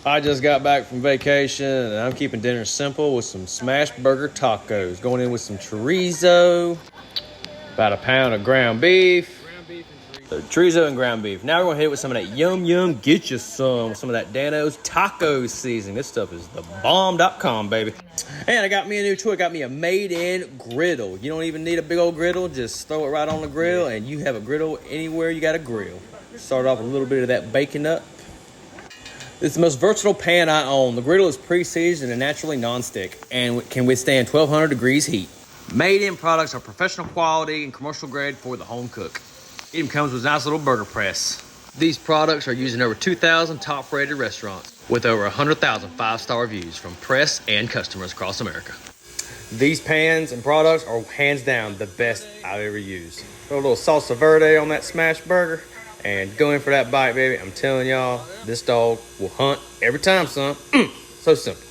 I just got back from vacation and I'm keeping dinner simple with some Smashburger tacos. Going in with some chorizo, about a pound of ground beef. Chorizo and ground beef. Now we're gonna hit it with some of that yum, get you some of that Dano's taco seasoning. This stuff is the bomb.com, baby. And I got me a new toy. I got me a made-in griddle. You don't even need a big old griddle. Just throw it right on the grill and you have a griddle anywhere you got a grill. Start off with a little bit of that bacon up. It's the most versatile pan I own. The griddle is pre-seasoned and naturally non-stick and can withstand 1200 degrees heat. Made-in products are professional quality and commercial grade for the home cook. It even comes with a nice little burger press. These products are used in over 2,000 top-rated restaurants with over 100,000 five-star reviews from press and customers across America. These pans and products are hands down the best I've ever used. Throw a little salsa verde on that smash burger and go in for that bite, baby. I'm telling y'all, this dog will hunt every time, son. So simple.